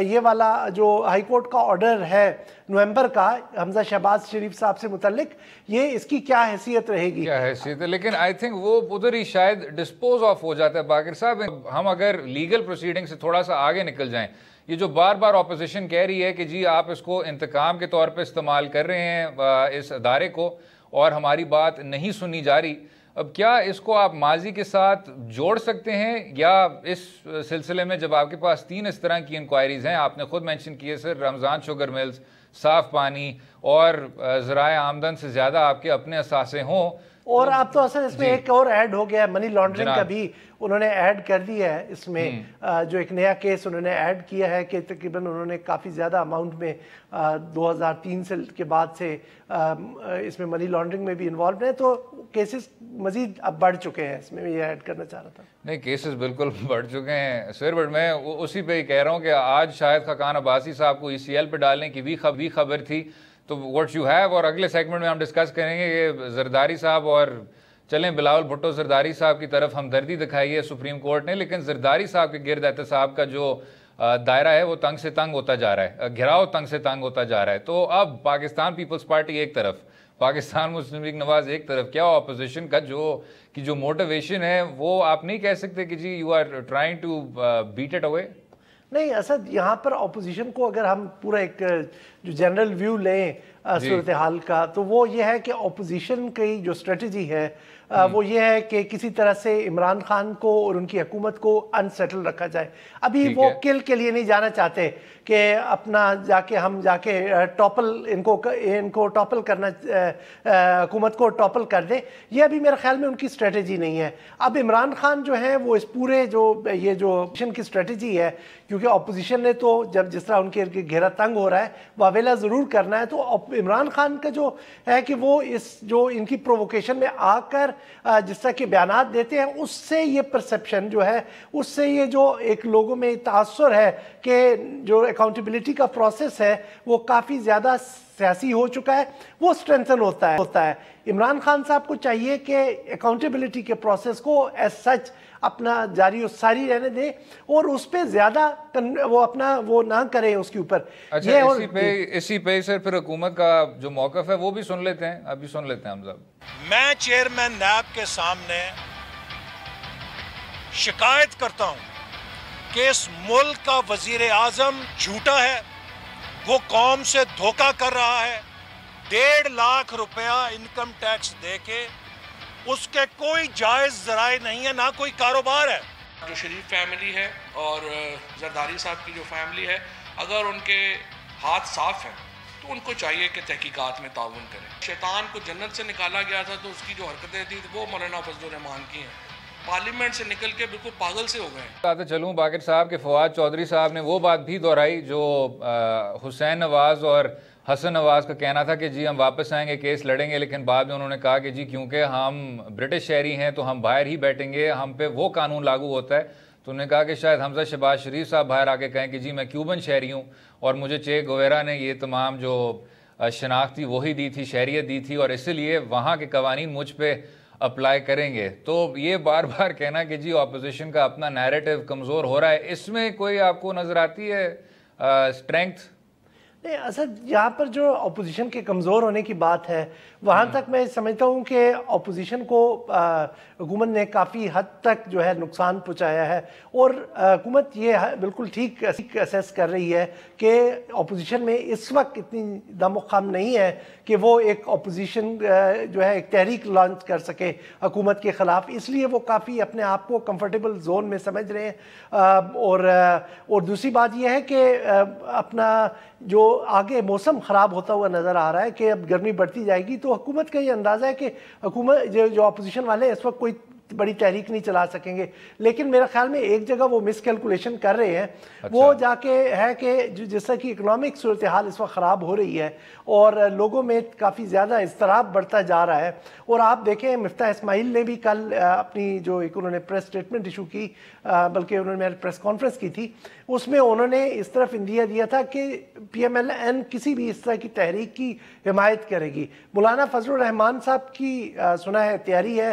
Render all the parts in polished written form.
یہ والا جو ہائی کورٹ کا آرڈر ہے نومبر کا حمزہ شہباز شریف صاحب سے متعلق، یہ اس کی کیا حیثیت رہے گی؟ کیا حیثیت ہے؟ لیکن آئی تھنک وہ ادھر ہی شاید ڈسپوز آف ہو جاتا ہے باقر صاحب. ہم اگر لیگل پروسیڈنگ سے تھوڑا سا آگے نکل جائیں، یہ جو بار بار اپوزیشن کہہ رہی ہے کہ جی آپ اس کو انتقام کے طور پہ استعمال کر رہے ہیں اس ادارے کو اور ہماری بات نہیں سنی جا رہی، اب کیا اس کو آپ ماضی کے ساتھ جوڑ سکتے ہیں؟ یا اس سلسلے میں جب آپ کے پاس 3 اس طرح کی انکوائریز ہیں، آپ نے خود مینشن کیے سر، رمضان شوگر ملز، صاف پانی اور ذرائع آمدن سے زیادہ آپ کے اپنے اثاثے ہوں، اور اب تو اصل اس میں ایک اور ایڈ ہو گیا ہے، منی لانڈرنگ کا بھی انہوں نے ایڈ کر دیا ہے اس میں، جو ایک نیا کیس انہوں نے ایڈ کیا ہے کہ تقریباً انہوں نے کافی زیادہ اماؤنٹ میں 2003 سے کے بعد سے اس میں منی لانڈرنگ میں بھی انوالوڈ ہیں، تو کیسز مزید اب بڑھ چکے ہیں. اس میں یہ ایڈ کرنا چاہ رہا تھا. نہیں، کیسز بالکل بڑھ چکے ہیں سر، بٹ میں اسی پہ ہی کہہ رہا ہوں کہ آج شاید خاقان عباسی صاحب کو ECL پہ ڈالنے کی بھی خبر تھی، تو واٹ یو ہیو، اور اگلے سیگمنٹ میں ہم ڈسکس کریں گے کہ زرداری صاحب، اور چلیں بلاول بھٹو زرداری صاحب کی طرف ہمدردی دکھائی ہے سپریم کورٹ نے، لیکن زرداری صاحب کے گرد احتساب کا جو دائرہ ہے وہ تنگ سے تنگ ہوتا جا رہا ہے، گھیراؤ تنگ سے تنگ ہوتا جا رہا ہے. تو اب پاکستان پیپلز پارٹی ایک طرف، پاکستان مسلم لیگ نواز ایک طرف، کیا اپوزیشن کا جو موٹیویشن ہے وہ آپ نہیں کہہ سکتے کہ جی you are trying to bat it away? نہیں اسد، یہاں پر اپوزیشن کو اگر ہم پورا ایک جو جنرل ویو لیں صورتحال کا، تو وہ یہ ہے کہ اپوزیشن کی جو اسٹریٹجی ہے وہ یہ ہے کہ کسی طرح سے عمران خان کو اور ان کی حکومت کو انسیٹل رکھا جائے. ابھی وہ کل کے لیے نہیں جانا چاہتے کہ اپنا ہم جا کے ٹاپل ان کو ٹاپل کرنا، حکومت کو ٹاپل کر دیں. یہ ابھی میرے خیال میں ان کی اسٹریٹجی نہیں ہے. اب عمران خان جو ہیں وہ اس پورے یہ جو اپوزیشن کی اسٹریٹجی ہے، کیونکہ اپوزیشن نے تو جس طرح ان کے گھیرا تنگ ہو رہا ہے وہ اویلا ضرور کرنا ہے، تو عمران خان کا جو ہے کہ وہ جو ان کی پرووکیشن میں آ کر جس طرح کے بیانات دیتے ہیں، اس سے یہ پرسپشن جو ہے، اس سے یہ جو ایک لوگوں میں تاثر ہے کہ جو اکاؤنٹیبلٹی کا پروسیس ہے وہ کافی زیادہ سیاسی ہو چکا ہے، وہ اسٹرینتھن ہوتا ہے. عمران خان صاحب کو چاہیے کہ اکاؤنٹیبلٹی کے پروسیس کو ایز سچ اپنا جاری و ساری رہنے دیں اور اس پہ زیادہ وہ نہ کریں اس کے اوپر. اچھا، اسی پہ سر پھر حکومت کا جو موقف ہے وہ بھی سن لیتے ہیں، ابھی سن لیتے ہیں ہم صاحب. میں چیئرمین نیب کے سامنے شکایت کرتا ہوں کہ اس ملک کا وزیر اعظم جھوٹا ہے، وہ قوم سے دھوکہ کر رہا ہے. 1.5 لاکھ روپیہ انکم ٹیکس دے کے اس کے کوئی جائز ذرائع نہیں ہے، نہ کوئی کاروبار ہے. جو شریف فیملی ہے اور زرداری صاحب کی جو فیملی ہے، اگر ان کے ہاتھ صاف ہیں تو ان کو چاہیے کہ تحقیقات میں تعاون کریں. شیطان کو جنت سے نکالا گیا تھا تو اس کی جو حرکتیں تھیں وہ مولانا فضل الرحمان کی ہیں. پارلیمنٹ سے نکل کے بالکل پاگل سے ہو گئے ہیں. آتے چلوں باقر صاحب کے فواد چودھری صاحب نے وہ بات بھی دہرائی جو حسین نواز اور حسن نواز کا کہنا تھا کہ جی ہم واپس آئیں گے، کیس لڑیں گے، لیکن بعد میں انہوں نے کہا کہ جی کیونکہ ہم برٹش شہری ہیں تو ہم باہر ہی بیٹھیں گے، ہم پہ وہ قانون لاگو ہوتا ہے. تو انہوں نے کہا کہ شاید حمزہ شہباز شریف صاحب باہر آ کے کہیں کہ جی میں کیوبن شہری ہوں اور مجھے چے گویرا نے یہ تمام جو شناخت تھی وہی دی تھی، شہریت دی تھی، اور اسی لیے وہاں کے قوانین مجھ پہ اپلائی کریں گے. تو یہ بار بار کہنا کہ جی اپوزیشن کا اپنا نیریٹو کمزور ہو رہا ہے، اس میں کوئی آپ کو نظر آتی ہے اسٹرینگتھ؟ نہیں اسد، یہاں پر جو اپوزیشن کے کمزور ہونے کی بات ہے، وہاں تک میں سمجھتا ہوں کہ اپوزیشن کو حکومت نے کافی حد تک جو ہے نقصان پہنچایا ہے، اور حکومت یہ بالکل ٹھیک اسیس کر رہی ہے کہ اپوزیشن میں اس وقت اتنی دم و خم نہیں ہے کہ وہ ایک اپوزیشن جو ہے ایک تحریک لانچ کر سکے حکومت کے خلاف. اس لیے وہ کافی اپنے آپ کو کمفرٹیبل زون میں سمجھ رہے ہیں. اور دوسری بات یہ ہے کہ اپنا جو آگے موسم خراب ہوتا ہوا نظر آ رہا ہے کہ اب گرمی بڑھتی جائے گی، تو حکومت کا یہ اندازہ ہے کہ حکومت جو اپوزیشن والے اس وقت کوئی بڑی تحریک نہیں چلا سکیں گے. لیکن میرے خیال میں ایک جگہ وہ مس کیلکولیشن کر رہے ہیں. وہ جا کے ہے کہ جس طرح کی اکنامک صورتحال اس وقت خراب ہو رہی ہے اور لوگوں میں کافی زیادہ اضطراب بڑھتا جا رہا ہے. اور آپ دیکھیں مفتاح اسماعیل نے بھی کل اپنی جو ایک انہوں نے پریس اسٹیٹمنٹ ایشو کی، بلکہ انہوں نے پریس کانفرنس کی تھی، اس میں انہوں نے اس طرف اندیا دیا تھا کہ پی ایم ایل این کسی بھی اس طرح کی تحریک کی حمایت کرے گی. مولانا فضل الرحمان صاحب کی سنا ہے تیاری ہے،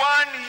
1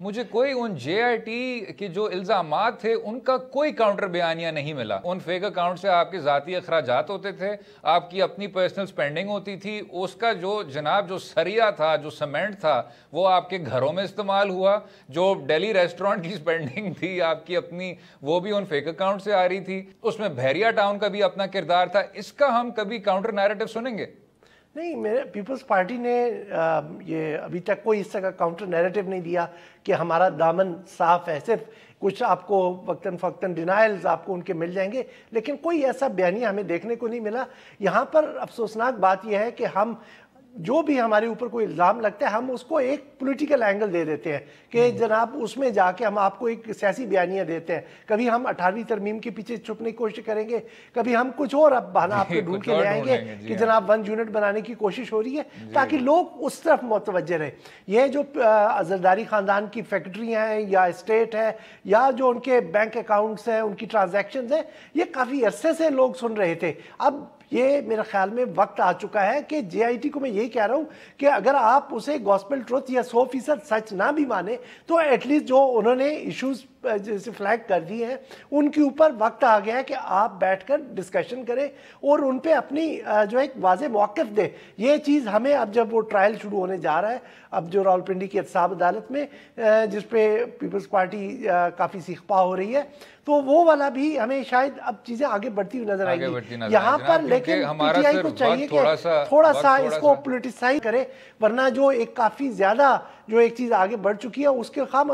مجھے کوئی ان جے آئی ٹی کے جو الزامات تھے ان کا کوئی کاؤنٹر بیانیہ نہیں ملا. ان فیک اکاؤنٹ سے آپ کے ذاتی اخراجات ہوتے تھے, آپ کی اپنی پرسنل سپینڈنگ ہوتی تھی, اس کا جو جناب جو سریا تھا, جو سیمنٹ تھا, وہ آپ کے گھروں میں استعمال ہوا. جو ڈیلی ریسٹورنٹ کی سپینڈنگ تھی آپ کی اپنی, وہ بھی ان فیک اکاؤنٹ سے آ رہی تھی. اس میں بحریہ ٹاؤن کا بھی اپنا کردار تھا. اس کا ہم کبھی کاؤنٹر نیریٹو سنیں گے؟ نہیں, میرے پیپلز پارٹی نے یہ ابھی تک کوئی اس طرح کا کاؤنٹر نیریٹو نہیں دیا کہ ہمارا دامن صاف ہے. صرف کچھ آپ کو وقتاً فوقتاً ڈینائلز آپ کو ان کے مل جائیں گے, لیکن کوئی ایسا بیانیہ ہمیں دیکھنے کو نہیں ملا. یہاں پر افسوسناک بات یہ ہے کہ ہم جو بھی ہمارے اوپر کوئی الزام لگتا ہے ہم اس کو ایک پولیٹیکل اینگل دے دیتے ہیں کہ جناب اس میں جا کے ہم آپ کو ایک سیاسی بیانیہ دیتے ہیں. کبھی ہم 18ویں ترمیم کے پیچھے چھپنے کی کوشش کریں گے, کبھی ہم کچھ اور اب بہانہ آپ کو ڈھونڈ کے لے آئیں گے کہ جناب 1 یونٹ بنانے کی کوشش ہو رہی ہے تاکہ لوگ اس طرف متوجہ رہے. یہ جو زرداری خاندان کی فیکٹریاں ہیں یا اسٹیٹ ہے یا جو ان کے بینک اکاؤنٹس ہیں, ان کی ٹرانزیکشنز ہیں, یہ کافی عرصے سے لوگ سن رہے تھے. اب یہ میرے خیال میں وقت آ چکا ہے کہ جے آئی ٹی کو میں یہی کہہ رہا ہوں کہ اگر آپ اسے گاسپل ٹروتھ یا 100% سچ نہ بھی مانے تو ایٹ لیسٹ جو انہوں نے ایشوز جیسے فلیگ کر دی ہیں ان کے اوپر وقت آ گیا ہے کہ آپ بیٹھ کر ڈسکشن کریں اور ان پہ اپنی جو ایک واضح موقف دیں. یہ چیز ہمیں اب جب وہ ٹرائل شروع ہونے جا رہا ہے, اب جو راولپنڈی کی احتساب عدالت میں جس پہ پیپلز پارٹی کافی سیخ پا ہو رہی ہے, تو وہ والا بھی ہمیں شاید اب چیزیں آگے بڑھتی ہوئی نظر آئیں گی یہاں پر. لیکن پی ٹی آئی کو چاہیے کہ تھوڑا سا اس کو پولیٹیسائز کرے, ورنہ جو ایک کافی زیادہ جو ایک چیز آگے بڑھ چکی ہے اس کے خام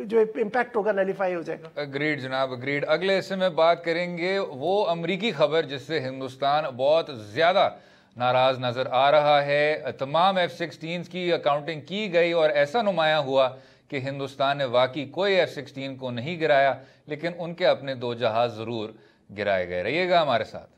جو امپیکٹ ہوگا نیلیفائی ہو جائے گا. اگریڈ جناب, اگریڈ. اگلے حصے میں بات کریں گے وہ امریکی خبر جس سے ہندوستان بہت زیادہ ناراض نظر آ رہا ہے. تمام F-16 کی اکاؤنٹنگ کی گئی اور ایسا نمایاں ہوا کہ ہندوستان نے واقعی کوئی F-16 کو نہیں گرایا, لیکن ان کے اپنے 2 جہاز ضرور گرائے گئے. رہیے گا ہمارے ساتھ.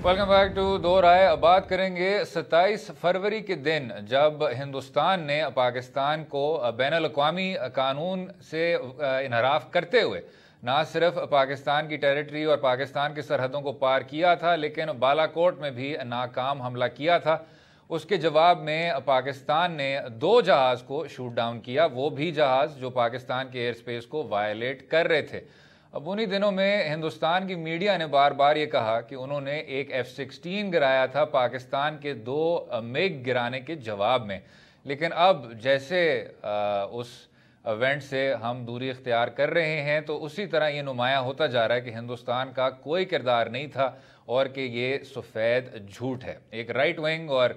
ویلکم بیک ٹو دو رائے. بات کریں گے 27 فروری کے دن جب ہندوستان نے پاکستان کو بین الاقوامی قانون سے انحراف کرتے ہوئے نہ صرف پاکستان کی ٹیریٹری اور پاکستان کی سرحدوں کو پار کیا تھا لیکن بالا کوٹ میں بھی ناکام حملہ کیا تھا. اس کے جواب میں پاکستان نے 2 جہاز کو شوٹ ڈاؤن کیا, وہ بھی جہاز جو پاکستان کے ایئر سپیس کو وائلیٹ کر رہے تھے. اب انہی دنوں میں ہندوستان کی میڈیا نے بار بار یہ کہا کہ انہوں نے ایک F-16 گرایا تھا پاکستان کے 2 میگ گرانے کے جواب میں. لیکن اب جیسے اس ایونٹ سے ہم دوری اختیار کر رہے ہیں تو اسی طرح یہ نمایاں ہوتا جا رہا ہے کہ ہندوستان کا کوئی کردار نہیں تھا اور کہ یہ سفید جھوٹ ہے. ایک رائٹ ونگ اور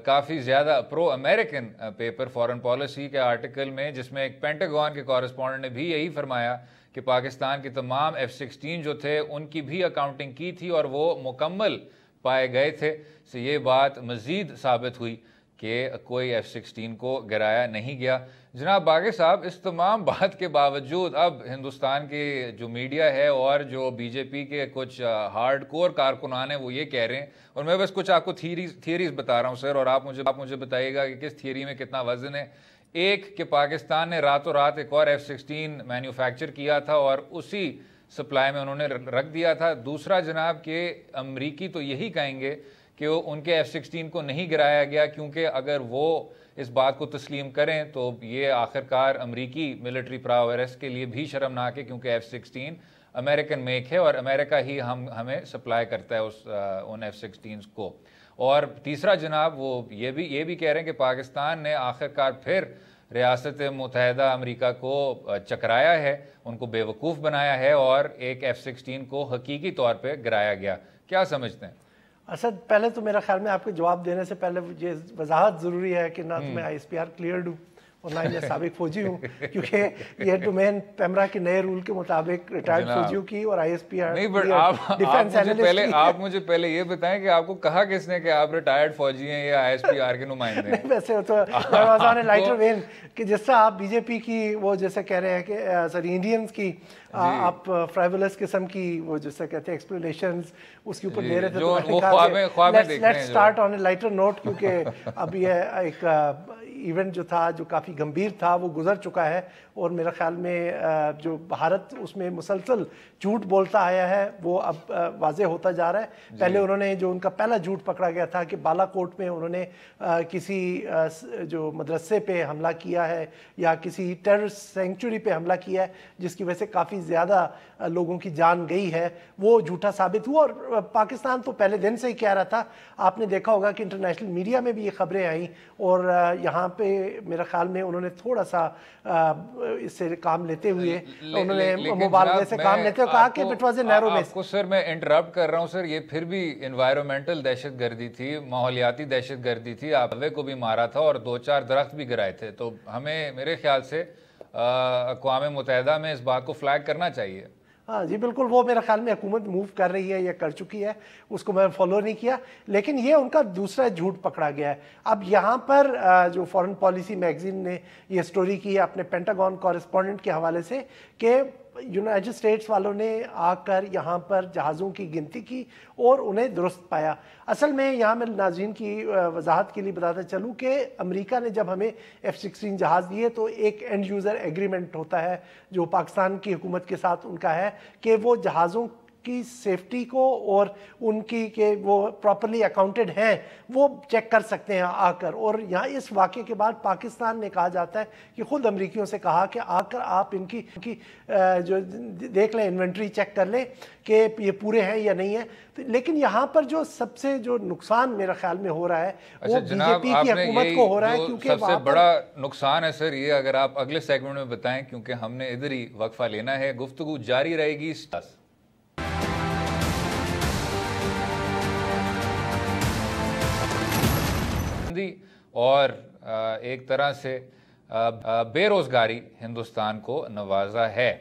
کافی زیادہ پرو امریکن پیپر فارن پالیسی کے آرٹیکل میں, جس میں ایک پینٹاگون کے کورسپونڈنٹ نے بھی یہی فرمایا کہ پاکستان کے تمام F-16 جو تھے ان کی بھی اکاؤنٹنگ کی تھی اور وہ مکمل پائے گئے تھے, سے یہ بات مزید ثابت ہوئی کہ کوئی F-16 کو گرایا نہیں گیا. جناب باقر صاحب, اس تمام بات کے باوجود اب ہندوستان کی جو میڈیا ہے اور جو بی جے پی کے کچھ ہارڈ کور کارکنان ہیں وہ یہ کہہ رہے ہیں, اور میں بس کچھ آپ کو تھیریز بتا رہا ہوں سر, اور آپ مجھے بتائیے گا کہ کس تھیوری میں کتنا وزن ہے. ایک کہ پاکستان نے راتوں رات ایک اور F-16 مینوفیکچر کیا تھا اور اسی سپلائی میں انہوں نے رکھ دیا تھا. دوسرا جناب کہ امریکی تو یہی کہیں گے کہ وہ ان کے F-16 کو نہیں گرایا گیا, کیونکہ اگر وہ اس بات کو تسلیم کریں تو یہ آخرکار امریکی ملٹری پراورس کے لیے بھی شرمناک ہے, کیونکہ F-16 امریکن میک ہے اور امریکہ ہی ہمیں سپلائی کرتا ہے ان F-16 کو. اور تیسرا جناب وہ یہ بھی کہہ رہے ہیں کہ پاکستان نے آخرکار پھر ریاست متحدہ امریکہ کو چکرایا ہے, ان کو بے وقوف بنایا ہے اور ایک F-16 کو حقیقی طور پہ گرایا گیا. کیا سمجھتے ہیں؟ اسد, پہلے تو میرا خیال میں آپ کو جواب دینے سے پہلے یہ وضاحت ضروری ہے کہ نہ تو میں ISPR کلیئرڈ ہوں اور نہ میں سابق فوجی ہوں, کیونکہ یہ ڈومین پیمرا کے نئے رول کے مطابق ریٹائرڈ فوجیوں کی اور ISPR نہیں, بٹ آپ مجھے پہلے یہ بتائیں کہ آپ کو کہا کس نے کہ آپ ریٹائرڈ فوجی ہیں یا ISPR کے نمائندے ہیں؟ ویسے تو لائٹر وین کہ جس طرح آپ بی جے پی کی وہ جیسے کہہ رہے ہیں کہ سوری انڈینز کی آپ فرائیولس قسم کی وہ جیسے کہتے ہیں ایکسپلینیشنز اس کے اوپر دے رہے تھے, تو let's start on a lighter note, کیونکہ اب یہ ایک ایونٹ جو تھا جو کافی گمبھیر تھا وہ گزر چکا ہے، اور میرا خیال میں جو بھارت اس میں مسلسل جھوٹ بولتا آیا ہے وہ اب واضح ہوتا جا رہا ہے۔ پہلے انہوں نے جو ان کا پہلا جھوٹ پکڑا گیا تھا کہ بالا کوٹ میں انہوں نے کسی جو مدرسے پہ حملہ کیا ہے یا کسی ٹیررسٹ سینکچوری پہ حملہ کیا ہے جس کی وجہ سے کافی زیادہ لوگوں کی جان گئی ہے، وہ جھوٹا ثابت ہوا۔ اور پاکستان تو پہلے دن سے ہی کہہ رہا تھا، آپ نے دیکھا ہوگا کہ انٹرنیشنل میڈیا میں بھی یہ خبریں آئیں، اور یہاں پہ میرا خیال میں انہوں نے تھوڑا سا اس سے کام لیتے ہوئے انہوں نے مبالغے سے کام لیتے ہوئے کہا کہ اٹ واز اے نیرو مس۔ آپ کو سر میں انٹرپٹ کر رہا ہوں سر، یہ پھر بھی انوائرمنٹل دہشت گردی تھی، ماحولیاتی دہشت گردی تھی، آپ کو بھی مارا تھا اور 2-4 درخت بھی گرائے تھے، تو ہمیں میرے خیال سے اقوام متحدہ میں اس بات کو فلیگ کرنا چاہیے۔ ہاں جی بالکل، وہ میرا خیال میں حکومت موو کر رہی ہے یا کر چکی ہے، اس کو میں فالو نہیں کیا، لیکن یہ ان کا دوسرا جھوٹ پکڑا گیا ہے۔ اب یہاں پر جو فورن پالیسی میگزین نے یہ سٹوری کی ہے اپنے پینٹاگون کورسپونڈنٹ کے حوالے سے کہ یونائٹڈ اسٹیٹس والوں نے آ کر یہاں پر جہازوں کی گنتی کی اور انہیں درست پایا۔ اصل میں یہاں میں ناظرین کی وضاحت کے لیے بتاتا چلوں کہ امریکہ نے جب ہمیں F-16 جہاز دیے تو ایک اینڈ یوزر ایگریمنٹ ہوتا ہے جو پاکستان کی حکومت کے ساتھ ان کا ہے کہ وہ جہازوں کی سیفٹی کو اور ان کی کہ وہ پراپرلی اکاؤنٹڈ ہیں وہ چیک کر سکتے ہیں آ کر۔ اور یہاں اس واقعے کے بعد پاکستان نے کہا جاتا ہے کہ خود امریکیوں سے کہا کہ آ کر آپ ان کی جو دیکھ لیں، انوینٹری چیک کر لیں کہ یہ پورے ہیں یا نہیں ہیں۔ لیکن یہاں پر جو سب سے جو نقصان میرا خیال میں ہو رہا ہے وہ بی جے پی کی حکومت کو ہو رہا ہے، کیونکہ سب سے بڑا نقصان ہے سر یہ، اگر آپ اگلے سیگمنٹ میں بتائیں کیونکہ ہم نے ادھر ہی وقفہ لینا ہے، گفتگو جاری رہے گی۔ اور ایک طرح سے بے روزگاری ہندوستان کو نوازا ہے۔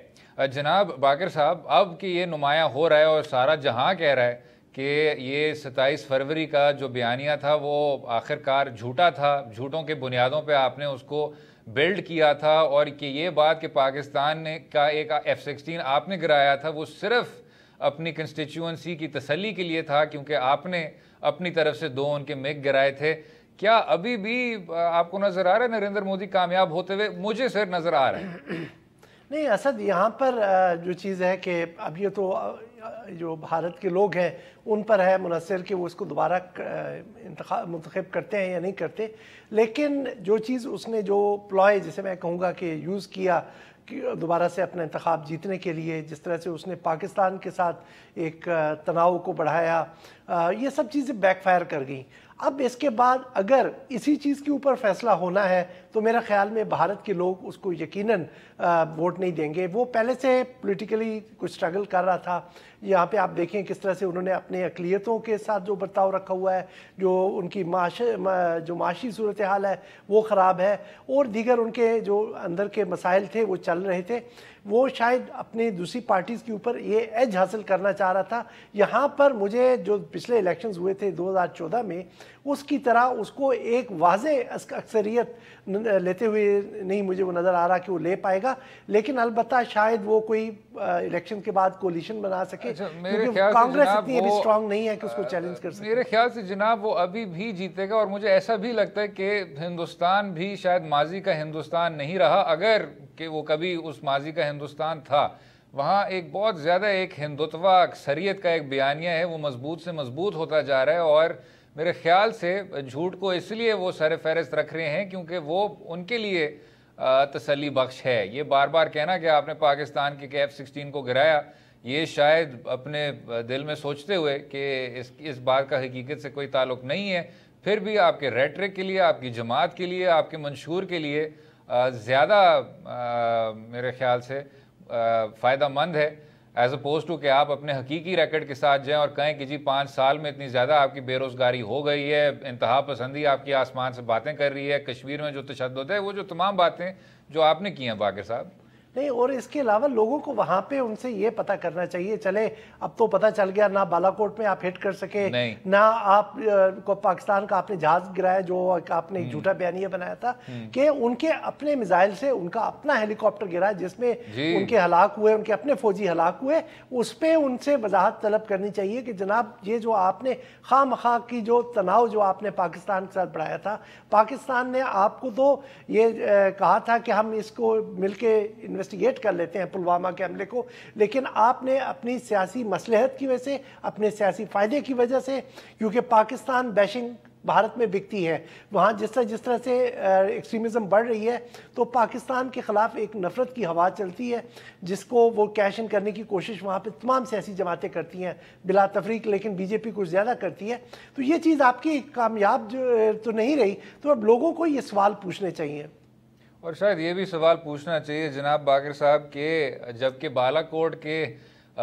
جناب باقر صاحب، اب کہ یہ نمایاں ہو رہا ہے اور سارا جہاں کہہ رہا ہے کہ یہ 27 فروری کا جو بیانیہ تھا وہ آخرکار جھوٹا تھا، جھوٹوں کے بنیادوں پہ آپ نے اس کو بلڈ کیا تھا، اور کہ یہ بات کہ پاکستان نے کا ایک F-16 آپ نے گرایا تھا وہ صرف اپنی کنسٹیچوئنسی کی تسلی کے لیے تھا کیونکہ آپ نے اپنی طرف سے 2 ان کے مگ گرائے تھے۔ کیا ابھی بھی آپ کو نظر آ رہا ہے نریندر مودی کامیاب ہوتے ہوئے؟ مجھے سر نظر آ رہا ہے۔ نہیں اسد، یہاں پر جو چیز ہے کہ اب یہ تو جو بھارت کے لوگ ہیں ان پر ہے منحصر کہ وہ اس کو دوبارہ منتخب کرتے ہیں یا نہیں کرتے، لیکن جو چیز اس نے جو پلائے جسے میں کہوں گا کہ یوز کیا دوبارہ سے اپنا انتخاب جیتنے کے لیے، جس طرح سے اس نے پاکستان کے ساتھ ایک تناؤ کو بڑھایا، یہ سب چیزیں بیک فائر کر گئیں۔ اب اس کے بعد اگر اسی چیز کے اوپر فیصلہ ہونا ہے تو میرا خیال میں بھارت کے لوگ اس کو یقیناً ووٹ نہیں دیں گے۔ وہ پہلے سے پولیٹیکلی کچھ سٹرگل کر رہا تھا، یہاں پہ آپ دیکھیں کس طرح سے انہوں نے اپنے اقلیتوں کے ساتھ جو برتاؤ رکھا ہوا ہے، جو ان کی جو معاشی صورتحال ہے وہ خراب ہے، اور دیگر ان کے جو اندر کے مسائل تھے وہ چل رہے تھے۔ وہ شاید اپنے دوسری پارٹیز کے اوپر یہ ایج حاصل کرنا چاہ رہا تھا۔ یہاں پر مجھے جو پچھلے الیکشنز ہوئے تھے 2014 میں اس کی طرح اس کو ایک واضح اکثریت لیتے ہوئے نہیں مجھے وہ نظر آ رہا کہ وہ لے پائے گا، لیکن البتہ شاید وہ کوئی الیکشن کے بعد کولیشن بنا سکے، کیونکہ کانگریس اتنی ابھی اسٹرانگ نہیں ہے کہ اس کو چیلنج کر سکے۔ میرے خیال سے جناب وہ ابھی بھی جیتے گا، اور مجھے ایسا بھی لگتا ہے کہ ہندوستان بھی شاید ماضی کا ہندوستان نہیں رہا، اگر کہ وہ کبھی اس ماضی کا ہندوستان تھا۔ وہاں ایک بہت زیادہ ایک ہندوتوا اکثریت کا ایک بیانیہ ہے، وہ مضبوط سے مضبوط ہوتا جا رہا ہے، اور میرے خیال سے جھوٹ کو اس لیے وہ سر فہرست رکھ رہے ہیں کیونکہ وہ ان کے لیے تسلی بخش ہے۔ یہ بار بار کہنا کہ آپ نے پاکستان کے F-16 کو گرایا، یہ شاید اپنے دل میں سوچتے ہوئے کہ اس بات کا حقیقت سے کوئی تعلق نہیں ہے، پھر بھی آپ کے ریٹرک کے لیے، آپ کی جماعت کے لیے، آپ کے منشور کے لیے زیادہ میرے خیال سے فائدہ مند ہے ایز اپوز ٹو کہ آپ اپنے حقیقی ریکارڈ کے ساتھ جائیں اور کہیں کہ جی 5 سال میں اتنی زیادہ آپ کی بے روزگاری ہو گئی ہے، انتہا پسندی آپ کی آسمان سے باتیں کر رہی ہے، کشمیر میں جو تشدد ہے، وہ جو تمام باتیں جو آپ نے کی ہیں باقر صاحب۔ نہیں، اور اس کے علاوہ لوگوں کو وہاں پہ ان سے یہ پتہ کرنا چاہیے، چلے اب تو پتہ چل گیا نہ بالا کوٹ میں آپ ہٹ کر سکے، نہ آپ کو پاکستان کا آپ نے جہاز گرایا جو آپ نے ایک جھوٹا بیانیہ بنایا تھا، کہ ان کے اپنے میزائل سے ان کا اپنا ہیلی کاپٹر گرا جس میں ان کے ہلاک ہوئے، ان کے اپنے فوجی ہلاک ہوئے، اس پہ ان سے وضاحت طلب کرنی چاہیے کہ جناب یہ جو آپ نے خواہ مخواہ کی جو تناؤ جو آپ نے پاکستان کے ساتھ بڑھایا تھا، پاکستان نے آپ کو تو یہ کہا تھا کہ ہم اس کو مل کے انویسٹیگیٹ کر لیتے ہیں پلوامہ کے حملے کو، لیکن آپ نے اپنی سیاسی مصلحت کی وجہ سے، اپنے سیاسی فائدے کی وجہ سے، کیونکہ پاکستان بیشنگ بھارت میں بکتی ہے، وہاں جس طرح سے ایکسٹریمزم بڑھ رہی ہے تو پاکستان کے خلاف ایک نفرت کی ہوا چلتی ہے جس کو وہ کیش ان کرنے کی کوشش وہاں پہ تمام سیاسی جماعتیں کرتی ہیں بلا تفریق، لیکن بی جے پی کچھ زیادہ کرتی ہے، تو یہ چیز آپ کی کامیاب تو نہیں رہی، تو اب لوگوں کو یہ سوال پوچھنے چاہیے۔ اور شاید یہ بھی سوال پوچھنا چاہیے جناب باقر صاحب کہ جبکہ بالا کوٹ کے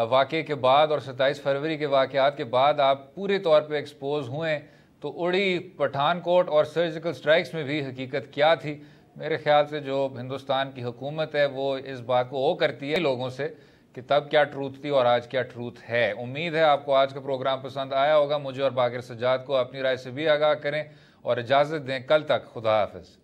واقعے کے بعد اور 27 فروری کے واقعات کے بعد آپ پورے طور پہ ایکسپوز ہوئے تو اڑی، پٹھان کوٹ اور سرجیکل سٹرائکس میں بھی حقیقت کیا تھی؟ میرے خیال سے جو ہندوستان کی حکومت ہے وہ اس بات کو کرتی ہے لوگوں سے کہ تب کیا ٹروتھ تھی اور آج کیا ٹروتھ ہے۔ امید ہے آپ کو آج کا پروگرام پسند آیا ہوگا، مجھے اور باقر سجاد کو اپنی رائے سے بھی آگاہ کریں اور اجازت دیں، کل تک خدا حافظ۔